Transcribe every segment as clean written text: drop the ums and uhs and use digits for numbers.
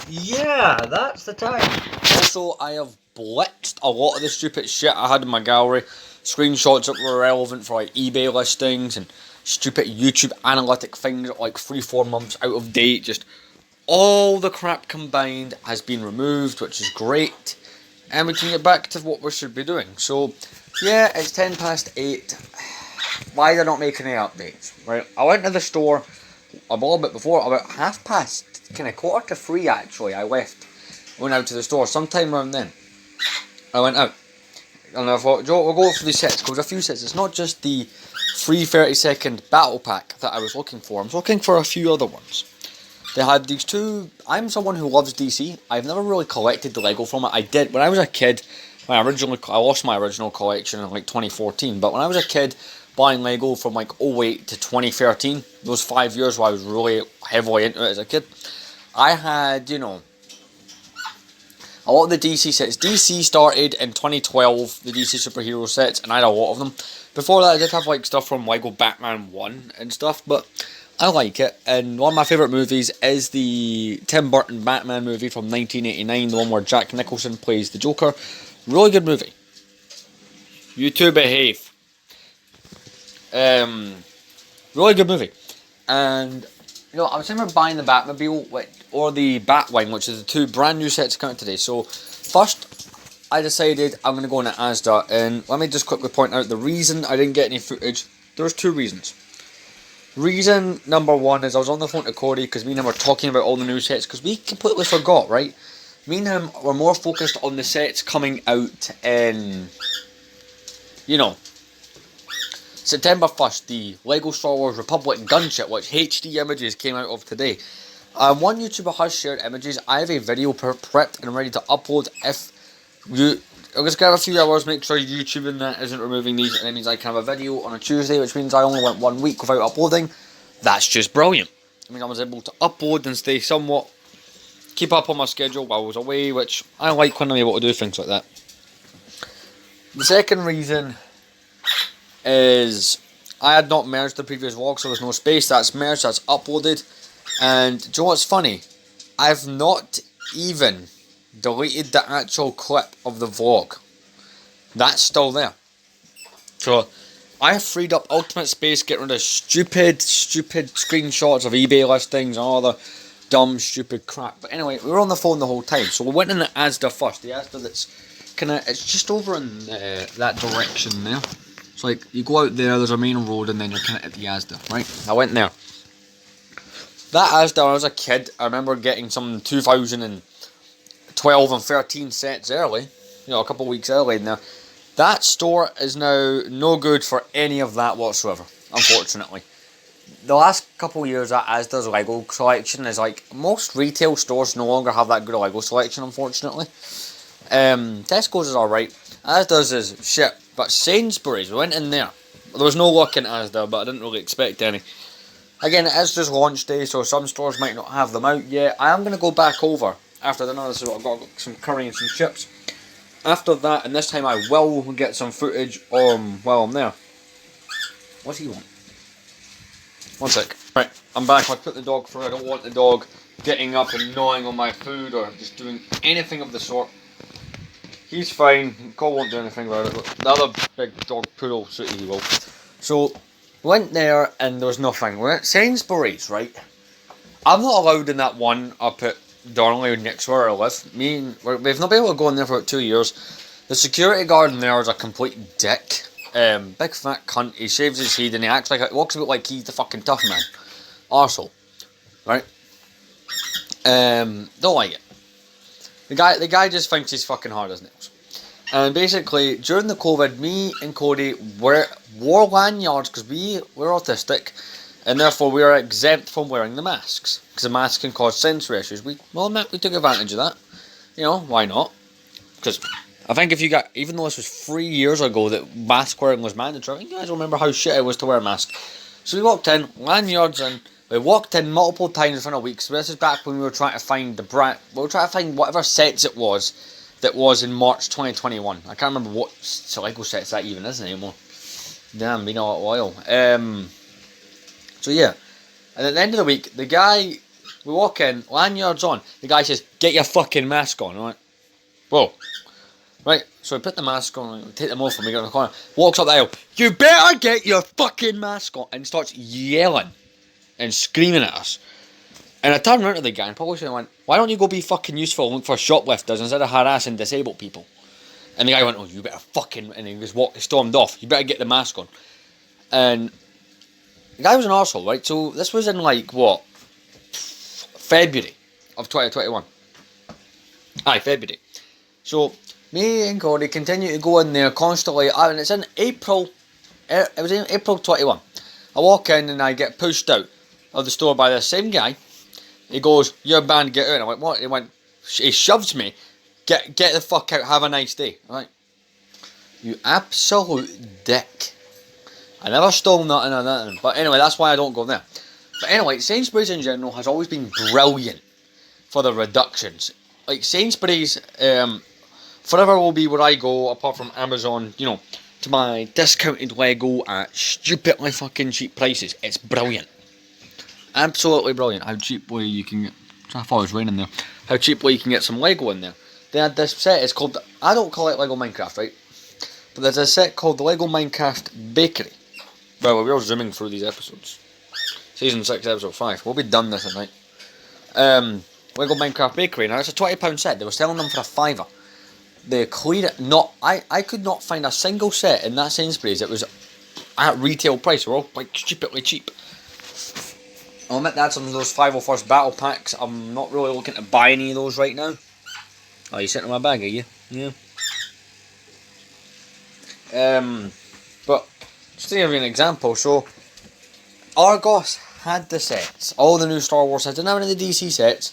Yeah, that's the time. Also, I have blitzed a lot of the stupid shit I had in my gallery. Screenshots that were relevant for like eBay listings and stupid YouTube analytic things that like 3-4 months out of date. Just all the crap combined has been removed, which is great. And we can get back to what we should be doing. So, yeah, it's 10 past 8. Why they're not making any updates, right? I went to the store a little bit before, about half past, kind of 2:45 actually, I left. Went out to the store, sometime around then. I went out. And I thought, Joe, we'll go for these sets, because there's a few sets. It's not just the free 30-second battle pack that I was looking for. I was looking for a few other ones. They had these two. I'm someone who loves DC. I've never really collected the Lego from it. I did when I was a kid. I lost my original collection in like 2014. But when I was a kid, buying Lego from like 08 to 2013, those 5 years where I was really heavily into it as a kid, I had, a lot of the DC sets. DC started in 2012, the DC superhero sets, and I had a lot of them. Before that, I did have like stuff from Lego Batman 1 and stuff, but I like it. And one of my favourite movies is the Tim Burton Batman movie from 1989, the one where Jack Nicholson plays the Joker. Really good movie. You two behave. Really good movie. And, I was thinking about buying the Batmobile or the Batwing, which is the two brand new sets coming today. So, first, I decided I'm going to go on to Asda. And let me just quickly point out the reason I didn't get any footage. There's two reasons. Reason number one is I was on the phone to Corey because me and him were talking about all the new sets because we completely forgot, right? Me and him were more focused on the sets coming out in, September 1st, the Lego Star Wars Republic gunship, which HD images came out of today. One YouTuber has shared images. I have a video prepped and ready to upload. I'll just give a few hours, make sure YouTube and that isn't removing these, and that means I can have a video on a Tuesday, which means I only went 1 week without uploading. That's just brilliant. I mean, I was able to upload and stay somewhat, keep up on my schedule while I was away, which I like when I'm able to do things like that. The second reason is I had not merged the previous vlog, so there's no space. That's merged, that's uploaded. And do you know what's funny? I've not even deleted the actual clip of the vlog. That's still there. So I have freed up ultimate space, getting rid of stupid screenshots of eBay listings and all the dumb, stupid crap. But anyway, we were on the phone the whole time. So we went in the Asda first. The Asda it's just over in that direction there. It's like, you go out there's a main road and then you're kind of at the Asda, right? I went there. That Asda, when I was a kid, I remember getting some 2012 and 13 sets early. A couple of weeks early now. That store is now no good for any of that whatsoever, unfortunately. The last couple of years, that Asda's Lego collection is like, most retail stores no longer have that good a Lego selection, unfortunately. Tesco's is alright. Asda's is shit. But Sainsbury's, we went in there. There was no luck in Asda, but I didn't really expect any. Again, it is just launch day, so some stores might not have them out yet. I am going to go back over after dinner, so I've got some curry and some chips. After that, and this time I will get some footage while I'm there. What's he want? One sec. Right, I'm back. I put the dog through. I don't want the dog getting up and gnawing on my food or just doing anything of the sort. He's fine. Cole won't do anything about it. But the other big dog poodle, Sooty, he will. So, went there and there was nothing. We're at Sainsbury's, right? I'm not allowed in that one up at Darnley next where I live. We've not been able to go in there for about 2 years. The security guard in there is a complete dick. Big fat cunt. He shaves his head and he walks about like he's the fucking tough man. Arsehole. Right? Don't like it. The guy just thinks he's fucking hard as nails. And basically, during the COVID, me and Cody wore lanyards because we're autistic, and therefore we are exempt from wearing the masks because the mask can cause sensory issues. We took advantage of that. Why not? Because I think even though this was 3 years ago that mask wearing was mandatory, you guys remember how shit it was to wear a mask. So we walked in, lanyards in. We walked in multiple times within a week. So this is back when we were trying to find whatever sets it was that was in March 2021. I can't remember what Lego sets that even is anymore. Damn, been a while. So yeah. And at the end of the week, the guy We walk in, lanyards on. The guy says, "Get your fucking mask on." I'm like, whoa. Right, so we put the mask on, we take them off, and we go in the corner. Walks up the aisle. "You better get your fucking mask on," and starts yelling and screaming at us. And I turned around to the guy and probably should have went, "Why don't you go be fucking useful and look for shoplifters instead of harassing disabled people?" And the guy went, "Oh, you better fucking," and he just stormed off. "You better get the mask on." And the guy was an arsehole, right? So this was in like what? February of 2021. Aye, February. So me and Gordy continue to go in there constantly, and it's in April. It was in April 21. I walk in and I get pushed out of the store by the same guy. He goes, "You're banned, get out." And I went, "What?" He went, he shoves me. Get the fuck out, have a nice day. I'm like, you absolute dick. I never stole nothing or nothing. But anyway, that's why I don't go there. But anyway, Sainsbury's in general has always been brilliant for the reductions. Like Sainsbury's forever will be where I go, apart from Amazon, you know, to my discounted Lego at stupidly fucking cheap prices. It's brilliant. Absolutely brilliant. How cheaply you can get, I thought it was raining there. How cheaply you can get some Lego in there. They had this set, it's called, I don't call it Lego Minecraft, right? But there's a set called the Lego Minecraft Bakery. Well, we're zooming through these episodes. Season 6, episode 5. We'll be done this at night. Lego Minecraft Bakery. Now, it's a £20 set. They were selling them for £5. They cleared it. I could not find a single set in that Sainsbury's that was at retail price. They're all like stupidly cheap. I'll admit that's on those 501st battle packs. I'm not really looking to buy any of those right now. Oh, you sitting in my bag, are you? Yeah. But just to give you an example, so Argos had the sets, all the new Star Wars sets. Didn't have any of the DC sets,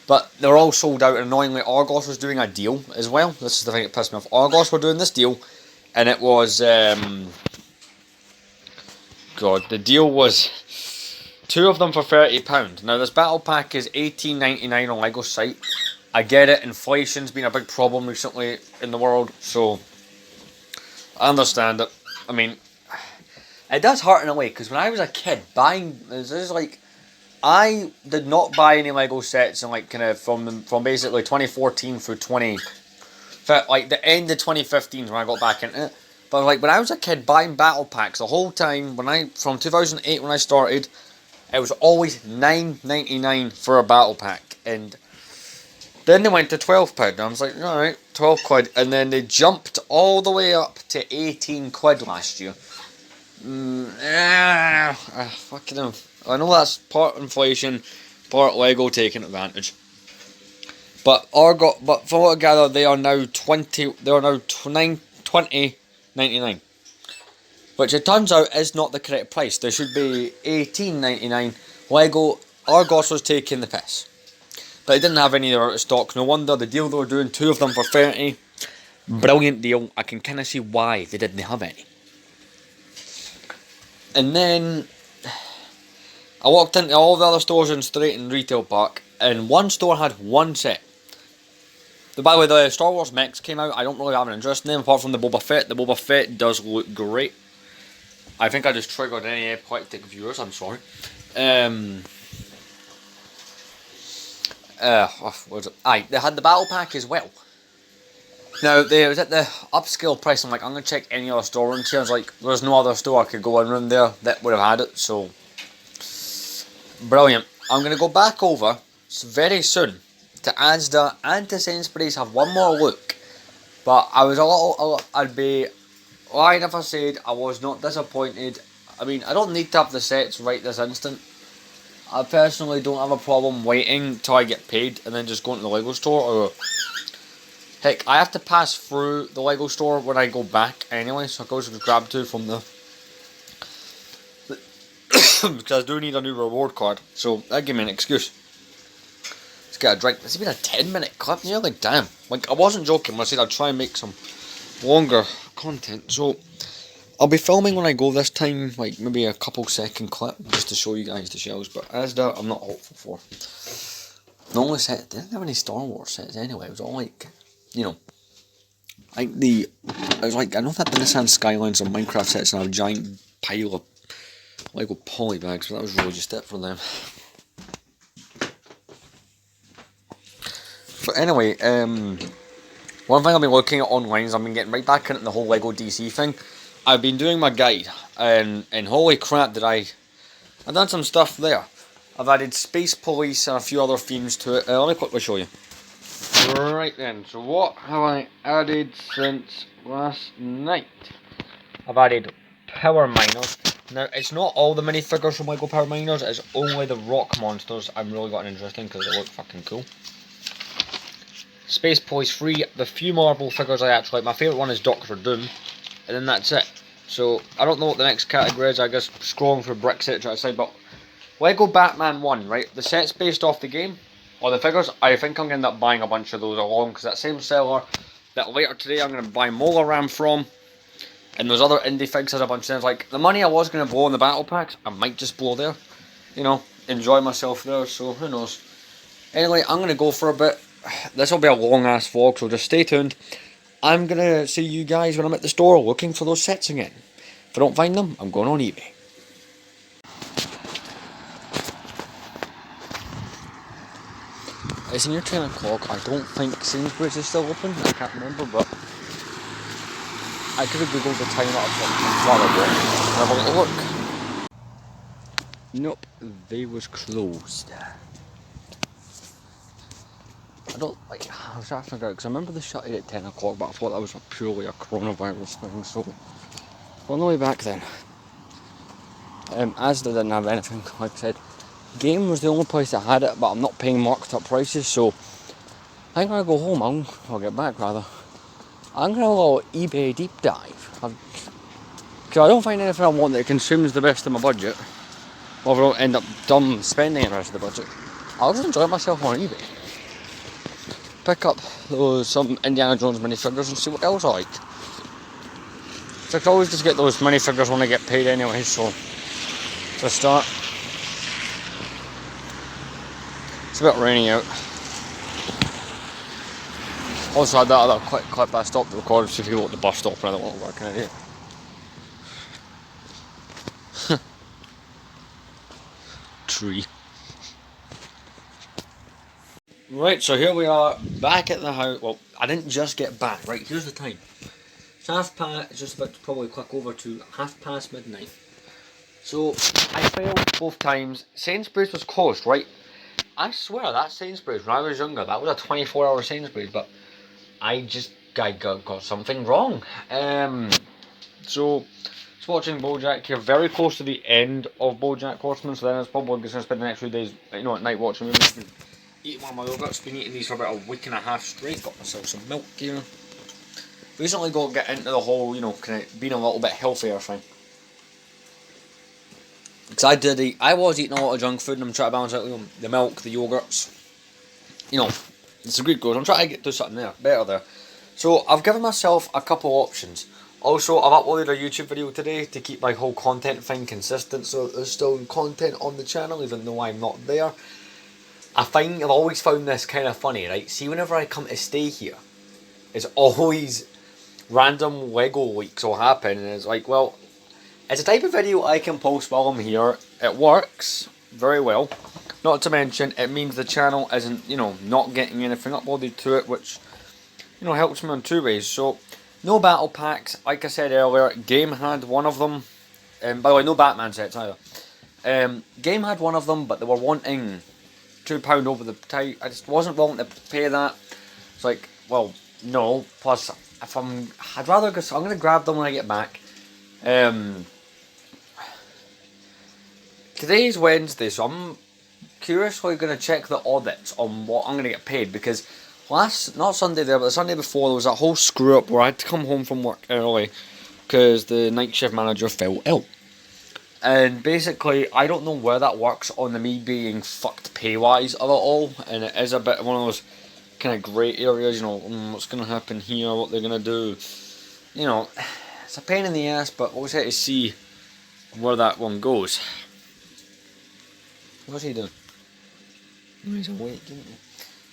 but they were all sold out. And annoyingly, Argos was doing a deal as well. This is the thing that pissed me off. Argos were doing this deal, and it was God, the deal was 2 of them for £30. Now this battle pack is $18.99 on Lego's site. I get it, inflation's been a big problem recently in the world, so I understand it. I mean, it does hurt in a way, because when I was a kid, buying, this is like, I did not buy any Lego sets in like, kind of, from basically 2014 through like the end of 2015 when I got back into it. But like, when I was a kid buying battle packs, the whole time, from 2008 when I started, it was always $9.99 for a battle pack, and then they went to £12, and I was like, alright, 12 quid, and then they jumped all the way up to 18 quid last year. Fucking hell. I know that's part inflation, part Lego taking advantage. But from what I gather, they are now $20.99. Which it turns out is not the correct price. There should be $18.99. Lego, Argos was taking the piss. But they didn't have any out of stock. No wonder the deal they were doing, 2 of them for £30. Brilliant deal. I can kind of see why they didn't have any. And then I walked into all the other stores in Straighton Retail Park, and one store had one set. By the way, the Star Wars mechs came out. I don't really have an interest in them apart from the Boba Fett. The Boba Fett does look great. I think I just triggered any epileptic viewers. I'm sorry. What was it? Aye, they had the battle pack as well. Now, they was at the upscale price. I'm like, I'm going to check any other store and see. I was like, there's no other store I could go in around there that would have had it, so brilliant. I'm going to go back over very soon to Asda and to Sainsbury's, have one more look. But I was I'd be lying if I said I was not disappointed. I mean, I don't need to have the sets right this instant. I personally don't have a problem waiting till I get paid and then just going to the Lego store. Or heck, I have to pass through the Lego store when I go back anyway, so I go just grab 2 from the because I do need a new reward card, so that gave me an excuse. Let's get a drink. It's been a 10-minute clip, and you're like, damn. Like, I wasn't joking when I said I'd try and make some longer content, so I'll be filming when I go this time, like maybe a couple second clip, just to show you guys the shelves, but Asda, I'm not hopeful for. The only set, they didn't have any Star Wars sets anyway, it was all like, you know, like I know that the Nissan Skylines or Minecraft sets and a giant pile of Lego poly bags, but that was really just it for them. Anyway, one thing I've been looking at online is I've been getting right back into the whole Lego DC thing. I've been doing my guide, and holy crap did I've done some stuff there. I've added Space Police and a few other themes to it. Let me quickly show you. Right then, so what have I added since last night? I've added Power Miners. Now, it's not all the minifigures from Lego Power Miners, it's only the rock monsters I'm really got interested in because they look fucking cool. Space Police 3, the few marble figures I actually like. My favourite one is Doctor Doom, and then that's it. So, I don't know what the next category is, I guess scrolling through bricks try to decide, but Lego Batman 1, right? The set's based off the game, or the figures. I think I'm going to end up buying a bunch of those along, because that same seller that later today I'm going to buy Mola Ram from, and those other indie figs has a bunch of things. Like, the money I was going to blow in the battle packs, I might just blow there. You know, enjoy myself there, so who knows. Anyway, I'm going to go for a bit. This will be a long ass vlog, so just stay tuned. I'm going to see you guys when I'm at the store looking for those sets again. If I don't find them, I'm going on eBay. It's near 10 o'clock. I don't think Sainsbury's is still open. I can't remember, but I could have googled the time while I walked. Have a little look. Nope, they was closed. I don't like. I was trying to figure out because I remember they shut it at 10 o'clock, but I thought that was purely a coronavirus thing. So on the way back then, as they didn't have anything, like I said. Game was the only place that had it, but I'm not paying marked up prices, so I think when I go home, I'll get back rather. I'm going to have a little eBay deep dive. Because I don't find anything I want that consumes the rest of my budget, or if I don't end up dumb spending the rest of the budget. I'll just enjoy myself on eBay. Pick up some Indiana Jones minifigures and see what else I like. So I can always just get those minifigures when I get paid anyway, so to start. It's a bit rainy out. Also had that other quick clip I stopped the record so if you go at the bus stop and I don't want to work in it here. Tree. Right, so here we are back at the house. Well, I didn't just get back, right, here's the time. It's just about to probably click over to midnight. So, I failed both times. Sainsbury's was closed, right? I swear that Sainsbury's when I was younger, that was a 24-hour Sainsbury's, but I got something wrong. So just watching BoJack here, very close to the end of BoJack Horseman, so then it's probably just going to spend the next few days, you know, at night watching movies. Eating one of my yogurts, been eating these for about a week and a half straight, got myself some milk here. Recently got to get into the whole, you know, kind of being a little bit healthier thing. Because I was eating a lot of junk food and I'm trying to balance out, you know, the milk, the yogurts. You know, it's a good goal. I'm trying to do something there, better there. So I've given myself a couple options. Also, I've uploaded a YouTube video today to keep my whole content thing consistent, so there's still content on the channel even though I'm not there. I've always found this kind of funny, right? See, whenever I come to stay here, it's always random Lego leaks will happen, and it's like, well, it's a type of video I can post while I'm here. It works very well. Not to mention, it means the channel isn't, you know, not getting anything uploaded to it, which, you know, helps me in two ways. So, no battle packs. Like I said earlier, Game had one of them. By the way, no Batman sets either. Game had one of them, but they were wanting £2 over the type. I just wasn't willing to pay that. It's like, well, no. Plus, I'd rather go. So I'm gonna grab them when I get back. Today's Wednesday, so I'm curiously going to check the audits on what I'm going to get paid, because not Sunday there, but the Sunday before, there was that whole screw up where I had to come home from work early because the night shift manager fell ill. And basically, I don't know where that works on the me being fucked pay-wise of it all, and it is a bit of one of those kind of grey areas, you know, what's going to happen here, what they're going to do, you know, it's a pain in the ass, but we'll have to see where that one goes. What's he doing? He's awake, isn't he?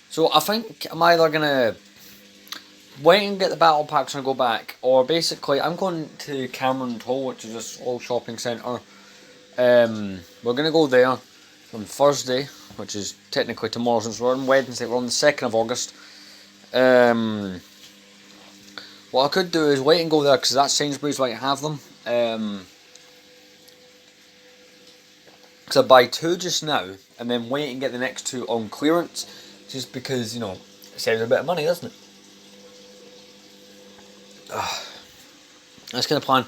So I think I'm either going to wait and get the battle packs and go back, or basically I'm going to Cameron Toll, which is this old shopping centre. We're going to go there, on Thursday, which is technically tomorrow since we're on Wednesday, we're on the 2nd of August. What I could do is wait and go there, because that's Sainsbury's where I have them. Because I buy 2 just now, and then wait and get the next 2 on clearance, just because, you know, it saves a bit of money, doesn't it? That's kind of plan.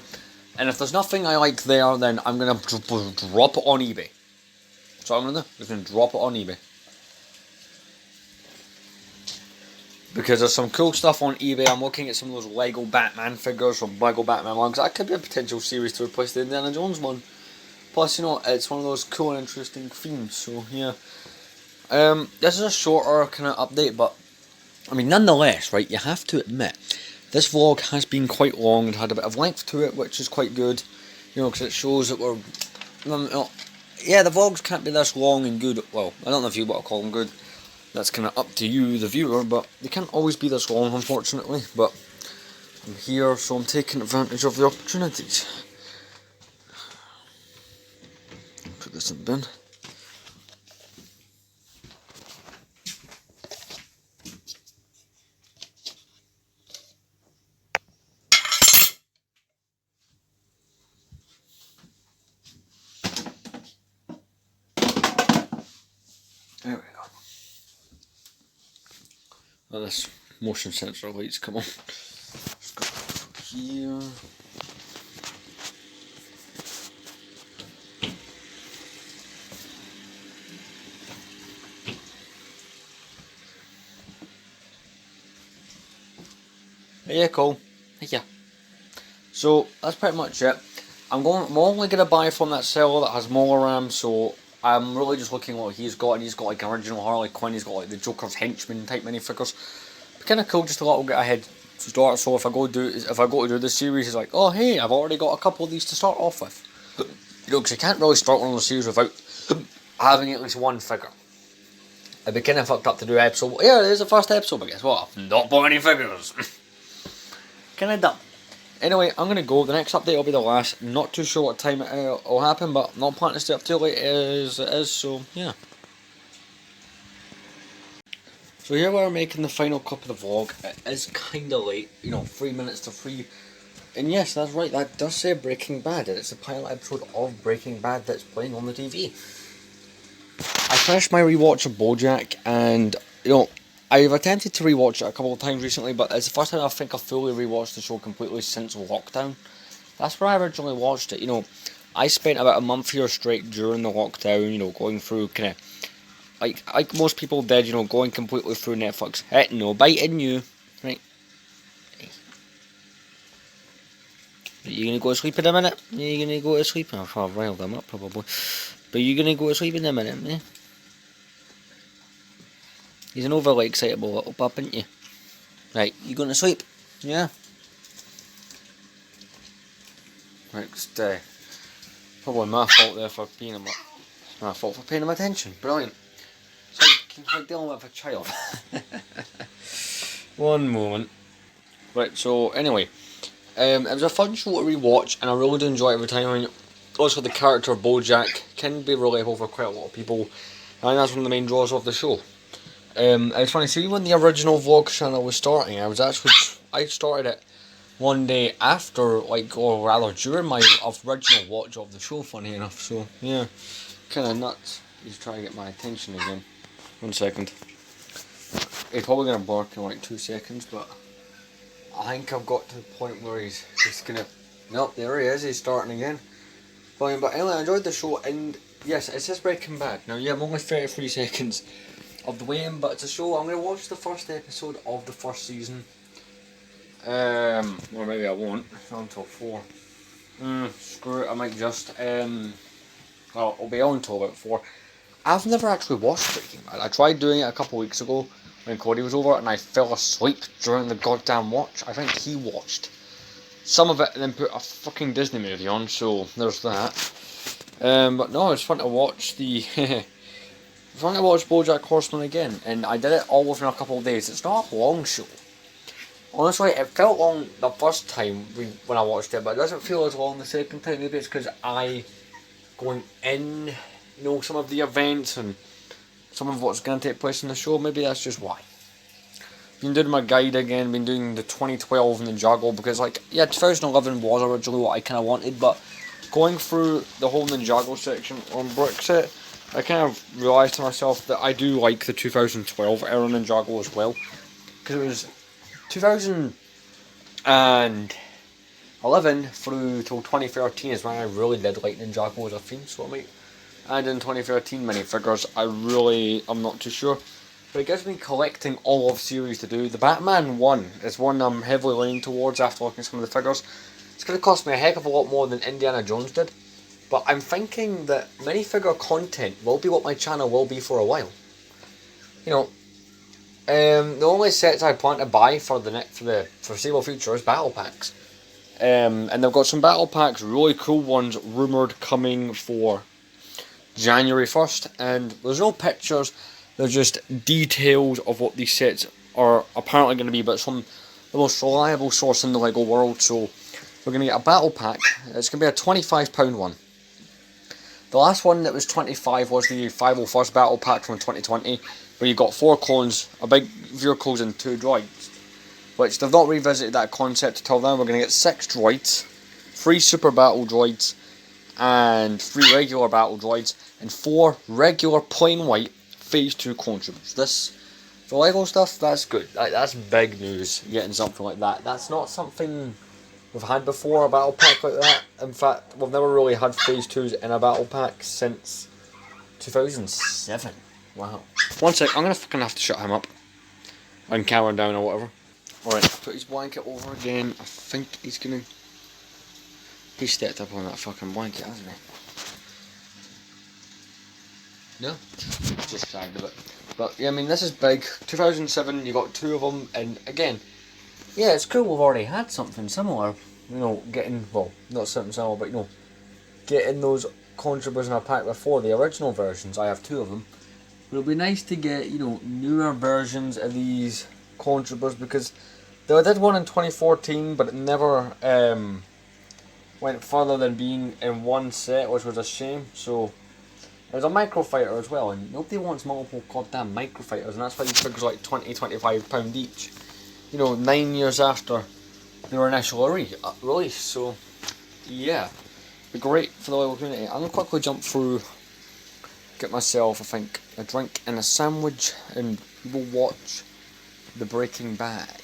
And if there's nothing I like there, then I'm going to drop it on eBay. That's what I'm going to do. I'm just going to drop it on eBay. Because there's some cool stuff on eBay. I'm looking at some of those Lego Batman figures from Lego Batman 1. That could be a potential series to replace the Indiana Jones one. Plus, you know, it's one of those cool and interesting themes. So, yeah. This is a shorter kind of update, but I mean, nonetheless, right, you have to admit, this vlog has been quite long and had a bit of length to it, which is quite good, you know, because it shows that we're, yeah, the vlogs can't be this long and good. Well, I don't know if you want to call them good, that's kind of up to you, the viewer, but they can't always be this long, unfortunately. But I'm here, so I'm taking advantage of the opportunities. Put this in the bin. There we go. Oh, this motion sensor lights come on. Just got that here. Yeah, cool. Yeah. So that's pretty much it. I'm only gonna buy from that seller that has Molar RAM, so I'm really just looking at what he's got, and he's got like original Harley Quinn, he's got like the Joker's henchman type minifigures. Kind of cool, just a little bit ahead to start. So if I go to do this series, it's like, oh hey, I've already got a couple of these to start off with. You know, because you can't really start one of those series without having at least one figure. It'd be kind of fucked up to do episode. Yeah, there's the first episode, but guess what? I've not bought any figures. Kind of dumb. Anyway, I'm going to go. The next update will be the last. Not too sure what time it will happen, but I'm not planning to stay up too late as it is, so yeah. So here we are making the final cut of the vlog. It is kind of late, you know, 3 minutes to 3. And yes, that's right, that does say Breaking Bad. It's a pilot episode of Breaking Bad that's playing on the TV. I finished my rewatch of BoJack, and, you know, I've attempted to rewatch it a couple of times recently, but it's the first time I think I've fully rewatched the show completely since lockdown. That's where I originally watched it. You know, I spent about a month here straight during the lockdown, you know, going through kind of, like most people did, you know, going completely through Netflix. No biting you, right? Are you gonna go to sleep in a minute? Are you gonna go to sleep? I've riled them up probably. But you're gonna go to sleep in a minute, eh? He's an overly excitable little pup, isn't you? Right, you going to sleep? Yeah. Right, just, probably my fault there for paying him. My fault for paying him attention. Brilliant. It's like dealing with a child. One moment. Right, so anyway, it was a fun show to rewatch, and I really do enjoy it every time. I mean, also the character of BoJack can be relatable for quite a lot of people, and that's one of the main draws of the show. It's funny, see when the original vlog channel was starting, I started it one day after, like, or rather during my original watch of the show, funny enough, so, yeah, kinda nuts. He's trying to get my attention again. 1 second. He's probably gonna bark in like 2 seconds, but I think I've got to the point where he's just gonna, nope, there he is, he's starting again. But anyway, I enjoyed the show, and yes, it says Breaking Bad. Now, yeah, I'm only 33 seconds of the way in, but it's a show. I'm going to watch the first episode of the first season. Or maybe I won't. It's on until 4. Screw it, I might just, well, it'll be on until about 4. I've never actually watched Breaking Bad. I tried doing it a couple of weeks ago when Cody was over, and I fell asleep during the goddamn watch. I think he watched some of it and then put a fucking Disney movie on, so there's that. But no, it's fun to watch the fun to watch BoJack Horseman again, and I did it all within a couple of days. It's not a long show. Honestly, it felt long the first time when I watched it, but it doesn't feel as long the second time. Maybe it's because going in know some of the events and some of what's going to take place in the show. Maybe that's just why. Been doing my guide again, been doing the 2012 Ninjago, because like, yeah, 2011 was originally what I kind of wanted, but going through the whole Ninjago section on Brickset, I kind of realised to myself that I do like the 2012 era Ninjago as well, because it was 2011 through till 2013 is when I really did like Ninjago as a theme, so I might add in 2013 minifigures. I'm not too sure. But it gives me collecting all of series to do. The Batman one is one I'm heavily leaning towards after looking at some of the figures. It's going to cost me a heck of a lot more than Indiana Jones did. But I'm thinking that minifigure content will be what my channel will be for a while. You know, the only sets I plan to buy for the foreseeable future is battle packs. And they've got some battle packs, really cool ones, rumoured coming for January 1st. And there's no pictures. They're just details of what these sets are apparently going to be, but it's from the most reliable source in the LEGO world. So we're going to get a battle pack. It's going to be a £25 one. The last one that was 25 was the 501st battle pack from 2020, where you got 4 clones, a big vehicles and 2 droids, which they've not revisited that concept until now. We're going to get 6 droids, 3 super battle droids, and 3 regular battle droids, and 4 regular plain white Phase 2 clone troopers. This, for LEGO stuff, that's good. That's big news, getting something like that. That's not something we've had before, a battle pack like that. In fact, we've never really had Phase 2s in a battle pack since 2007. Wow. One sec, I'm going to fucking have to shut him up. And camera down or whatever. Alright, put his blanket over again. I think he's going to... He stepped up on that fucking blanket, hasn't he? No, just sagged a bit. But yeah, I mean, this is big. 2007, you got 2 of them, and again, yeah, it's cool we've already had something similar. You know, getting, well, not something similar, but you know, getting those clone troopers in a pack before the original versions. I have 2 of them. But it'll be nice to get, you know, newer versions of these clone troopers, because they did one in 2014, but it never went further than being in one set, which was a shame. So there's a microfighter as well, and nobody wants multiple goddamn microfighters, and that's why these figures are like £20–25 each. You know, 9 years after they were initially released, so yeah, be great for the LEGO community. I'm going to quickly jump through, get myself, I think, a drink and a sandwich, and we'll watch the Breaking Bad.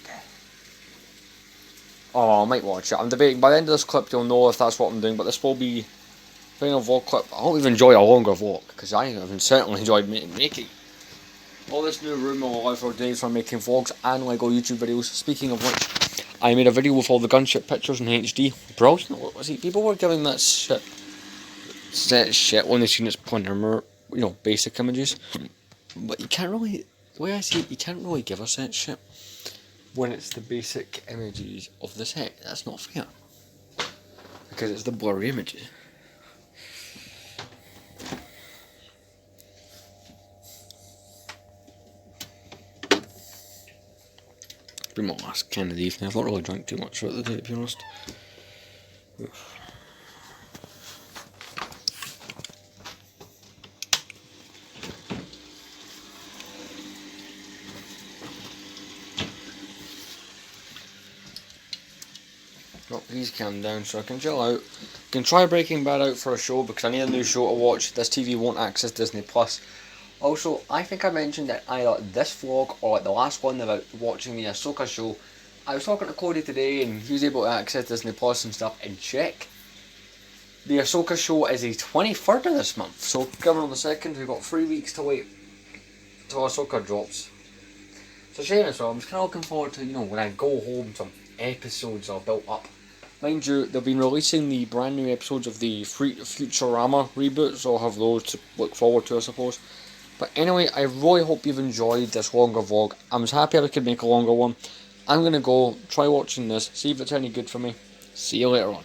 Oh, I might watch it. I'm debating. By the end of this clip, you'll know if that's what I'm doing, but this will be final vlog clip. I hope you've enjoyed a longer vlog, because I have certainly enjoyed making. All this new room will allow for days for making vlogs and LEGO YouTube videos. Speaking of which, I made a video with all the gunship pictures in HD. Brilliant. See, people were giving that shit when they seen its polymer, you know, basic images. But you can't really, the way I see it, you can't really give us that shit when it's the basic images of the set. That's not fair, because it's the blurry images. It's been my last can of the evening. I've not really drank too much throughout the day, to be honest. Well, he's calmed down, so I can chill out. I can try Breaking Bad out for a show, because I need a new show to watch. This TV won't access Disney Plus. Also, I think I mentioned that either this vlog or like the last one about watching the Ahsoka show. I was talking to Cody today, and he was able to access Disney Plus and stuff, and check. The Ahsoka show is the 23rd of this month, so coming on the 2nd, we've got 3 weeks to wait till Ahsoka drops. It's a shame as well. I'm just kind of looking forward to, you know, when I go home, some episodes are built up. Mind you, they've been releasing the brand new episodes of the Futurama reboot, so I'll have those to look forward to, I suppose. But anyway, I really hope you've enjoyed this longer vlog. I was happy I could make a longer one. I'm going to go try watching this, see if it's any good for me. See you later on.